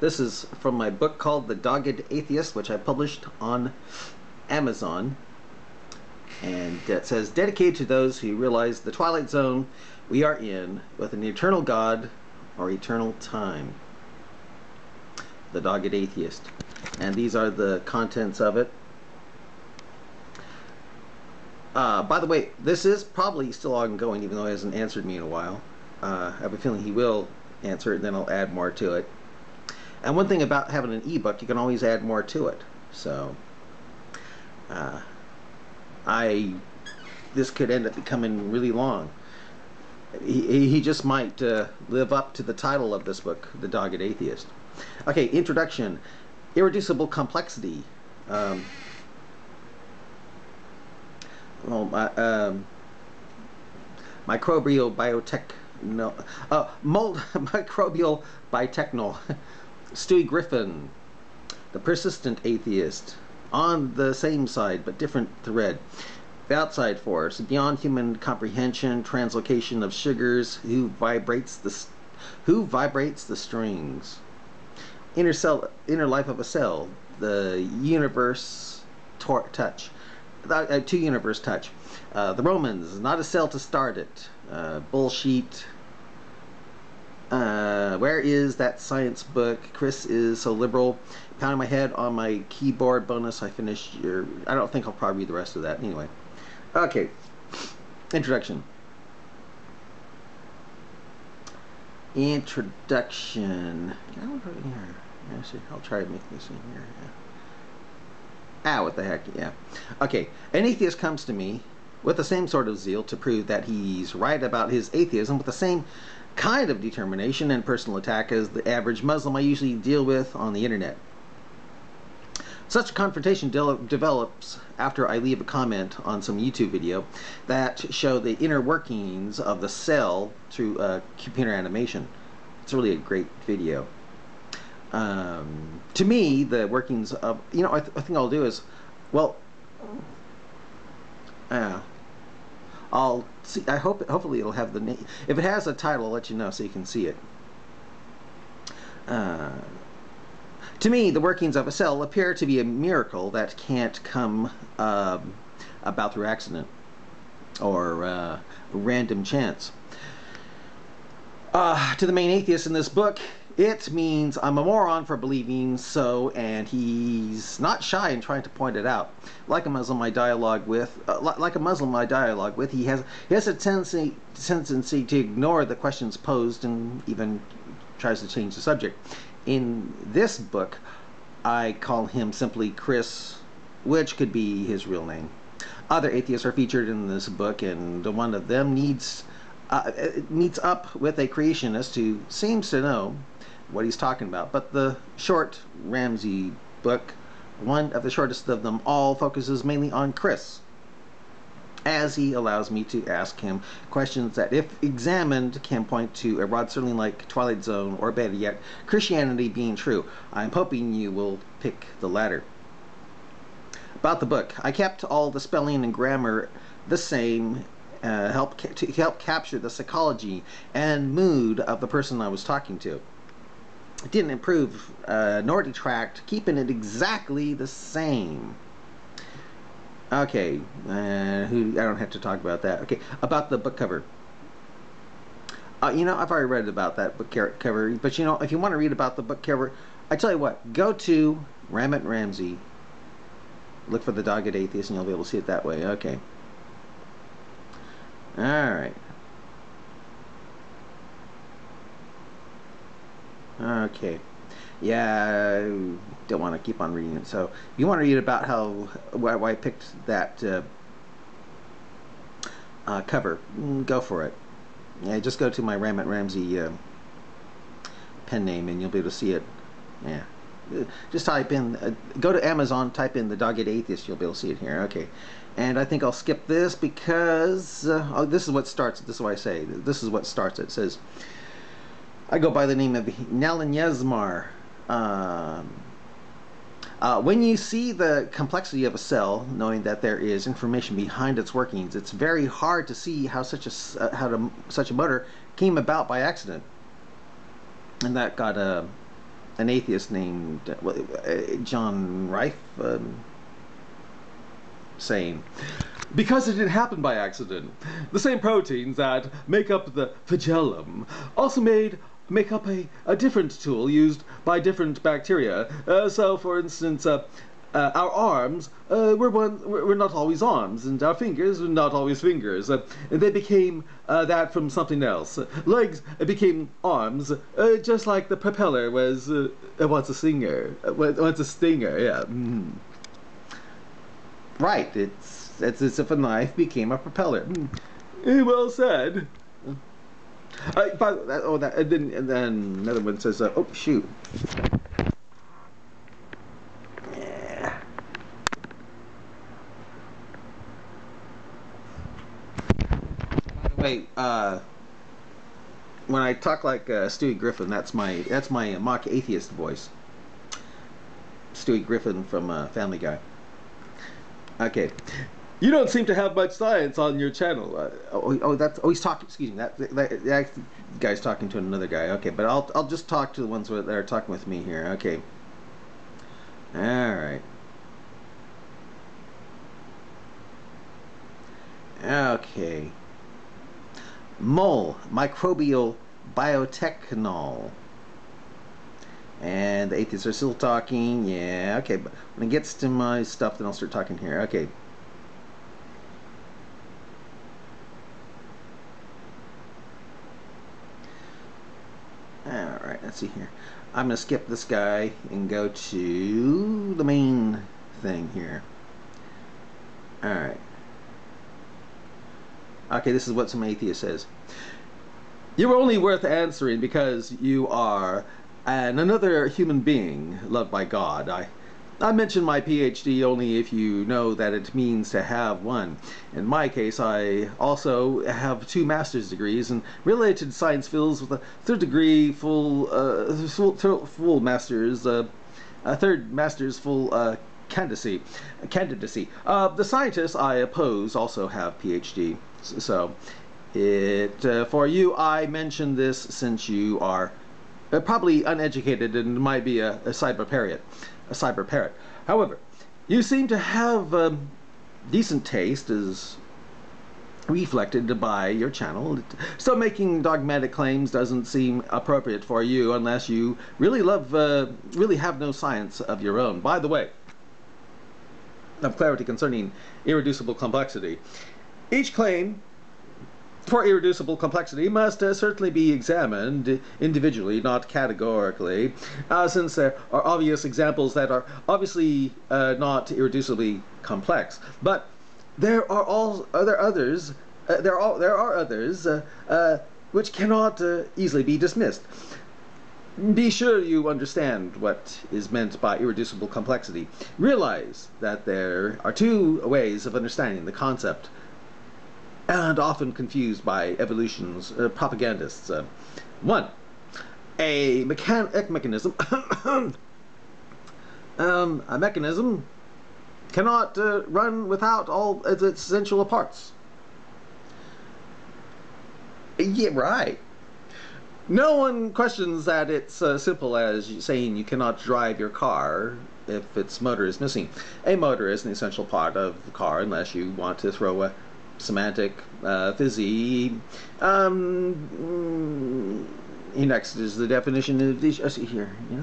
This is from my book called The Dogged Atheist, which I published on Amazon. And it says, dedicated to those who realize the twilight zone we are in with an eternal God or eternal time. The Dogged Atheist. And these are the contents of it. By the way, this is probably still ongoing, even though he hasn't answered me in a while. I have a feeling he will answer it, and then I'll add more to it. And one thing about having an ebook, you can always add more to it. So, this could end up becoming really long. He just might live up to the title of this book, The Dogged Atheist. Okay, introduction. Irreducible complexity. Microbial microbial biotechno. Stewie Griffin, The Persistent Atheist. On the same side but different thread. The Outside Force, Beyond Human Comprehension, Translocation of Sugars, Who Vibrates the Strings. Inner Life of a Cell, The Universe Touch. To Universe Touch. The Romans, Not a Cell to Start It. Bullshit. Where is that science book? Chris is so liberal. Pounding my head on my keyboard. Bonus, I finished your... I don't think I'll probably read the rest of that. Anyway. Okay. Introduction. Introduction. Can I put it in here? Actually, I'll try to make this in here. Yeah. What the heck? Yeah. Okay. An atheist comes to me with the same sort of zeal to prove that he's right about his atheism, with the same kind of determination and personal attack as the average Muslim I usually deal with on the internet. Such a confrontation develops after I leave a comment on some YouTube video that show the inner workings of the cell through computer animation. It's really a great video. To me, the workings of, I think I'll do is, well, I'll see. Hopefully it'll have the name. If it has a title, I'll let you know so you can see it. To me, the workings of a cell appear to be a miracle that can't come about through accident or random chance. To the main atheist in this book, it means I'm a moron for believing so, and he's not shy in trying to point it out. Like a Muslim I dialogue with, he has a tendency to ignore the questions posed and even tries to change the subject. In this book, I call him simply Chris, which could be his real name. Other atheists are featured in this book, and one of them meets up with a creationist who seems to know what he's talking about. But the short Ramsey book, one of the shortest of them all, focuses mainly on Chris, as he allows me to ask him questions that, if examined, can point to a Rod Serling-like Twilight Zone, or better yet, Christianity being true. I'm hoping you will pick the latter. About the book, I kept all the spelling and grammar the same, to help capture the psychology and mood of the person I was talking to. It didn't improve nor detract, keeping it exactly the same. Okay, I don't have to talk about that. Okay, about the book cover. I've already read about that book cover, but if you want to read about the book cover, I tell you what, go to Ramit Ramsey, look for The Dogged Atheist, and you'll be able to see it that way. Okay. Alright. Okay. Yeah, I don't want to keep on reading it. So, if you want to read about why I picked that cover, go for it. Yeah, just go to my Ramit Ramsey pen name and you'll be able to see it. Yeah. Just type in, go to Amazon, type in The Dogged Atheist, you'll be able to see it here. Okay. And I think I'll skip this because this is what starts. This is what I say. This is what starts. It says, I go by the name of Nalan Yezmar. When you see the complexity of a cell, knowing that there is information behind its workings, it's very hard to see how such a motor came about by accident. And that got an atheist named John Rife saying, because it didn't happen by accident. The same proteins that make up the flagellum also make up a different tool used by different bacteria. So, for instance, our arms were not always arms, and our fingers were not always fingers. They became that from something else. Legs became arms, just like the propeller was once a singer, once a stinger. Yeah. Mm. Right. It's as if a knife became a propeller. Well said. And then another one says, "Oh shoot." Yeah. By the way, when I talk like Stewie Griffin, that's my mock atheist voice. Stewie Griffin from Family Guy. Okay. You don't seem to have much science on your channel. He's talking. Excuse me. That guy's talking to another guy. Okay, but I'll just talk to the ones that are talking with me here. Okay. All right. Okay. Microbial biotechnol. And the atheists are still talking. Yeah. Okay. But when it gets to my stuff, then I'll start talking here. Okay. Alright, let's see here. I'm going to skip this guy and go to the main thing here. Alright. Okay, this is what some atheist says. You're only worth answering because you are another human being loved by God. I mention my PhD only if you know that it means to have one. In my case, I also have 2 master's degrees in related science fields with a 3rd degree full master's, a 3rd master's full candidacy. The scientists I oppose also have PhD. So, for you, I mention this since you are probably uneducated and might be a cyber parrot. However, you seem to have decent taste as reflected by your channel, so making dogmatic claims doesn't seem appropriate for you unless you really have no science of your own. By the way, of clarity concerning irreducible complexity, each claim for irreducible complexity must certainly be examined individually, not categorically, since there are obvious examples that are obviously not irreducibly complex. But there are others which cannot easily be dismissed. Be sure you understand what is meant by irreducible complexity. Realize that there are 2 ways of understanding the concept, and often confused by evolution's propagandists. 1. A mechanism a mechanism cannot run without all its essential parts. Yeah, right. No one questions that it's simple as saying you cannot drive your car if its motor is missing. A motor is an essential part of the car unless you want to throw a semantic, fizzy. Next is the definition of these. See here, you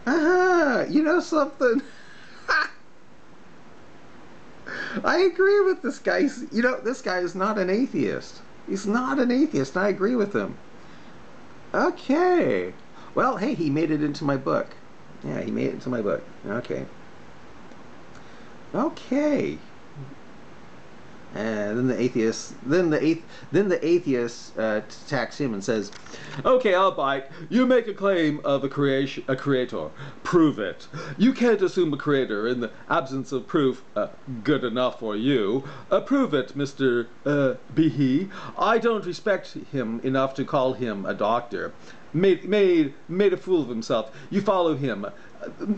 know. You know something? I agree with this guy. You know, this guy is not an atheist. He's not an atheist. I agree with him. Okay. Well, hey, he made it into my book. Yeah, he made it into my book. Okay. Okay. And then the atheist attacks him and says, "Okay, I'll bite. You make a claim of a creator. Prove it. You can't assume a creator in the absence of proof. Good enough for you. Prove it, Mr. Behe. I don't respect him enough to call him a doctor. Made a fool of himself. You follow him.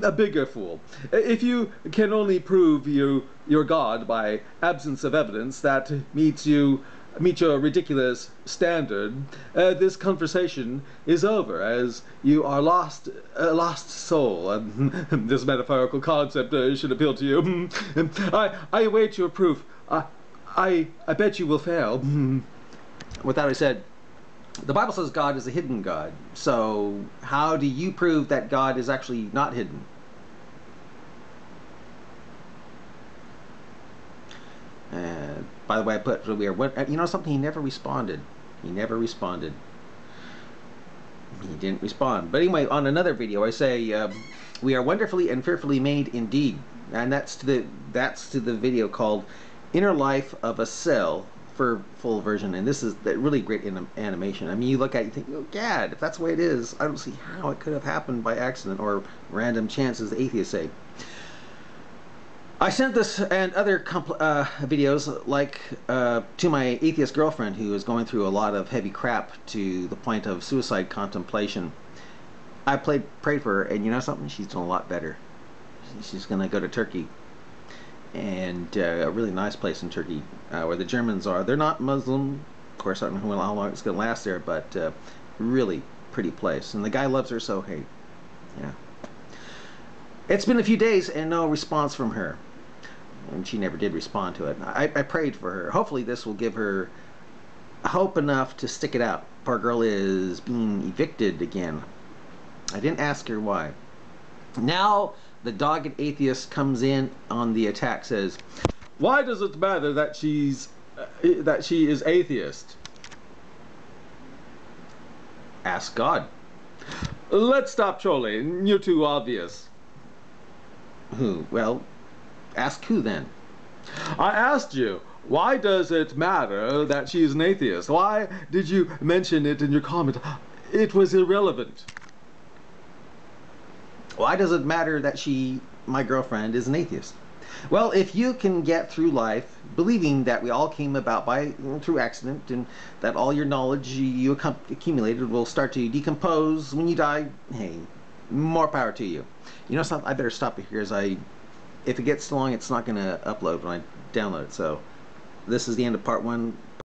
A bigger fool. If you can only prove your God by absence of evidence, that means you meet your ridiculous standard, this conversation is over, as you are lost, a lost soul. This metaphorical concept should appeal to you. I await your proof. I bet you will fail. With that I said, the Bible says God is a hidden God. So how do you prove that God is actually not hidden? By the way, I put weird. You know something? He never responded. He never responded. He didn't respond. But anyway, on another video, I say we are wonderfully and fearfully made indeed, and that's to the video called "Inner Life of a Cell" for full version. And this is really great animation. I mean, you look at it, you think, oh, Gad, if that's the way it is, I don't see how it could have happened by accident or random chance, as the atheists say. I sent this and other videos like to my atheist girlfriend, who is going through a lot of heavy crap to the point of suicide contemplation. I prayed for her, and you know something? She's doing a lot better. She's going to go to Turkey, and a really nice place in Turkey where the Germans are. They're not Muslim. Of course, I don't know how long it's going to last there, but really pretty place. And the guy loves her, so hey, yeah. It's been a few days and no response from her. And she never did respond to it. I prayed for her. Hopefully this will give her hope enough to stick it out. Poor girl is being evicted again. I didn't ask her why. Now the dogged atheist comes in on the attack, says, why does it matter that she is atheist? Ask God. Let's stop trolling. You're too obvious. Who? Well, ask who then? I asked you, why does it matter that she is an atheist? Why did you mention it in your comment? It was irrelevant. Why does it matter that my girlfriend, is an atheist? Well, if you can get through life believing that we all came about through accident, and that all your knowledge you accumulated will start to decompose when you die, hey, more power to you. You know something? I better stop it here, as if it gets too long, it's not going to upload when I download it. So this is the end of part 1.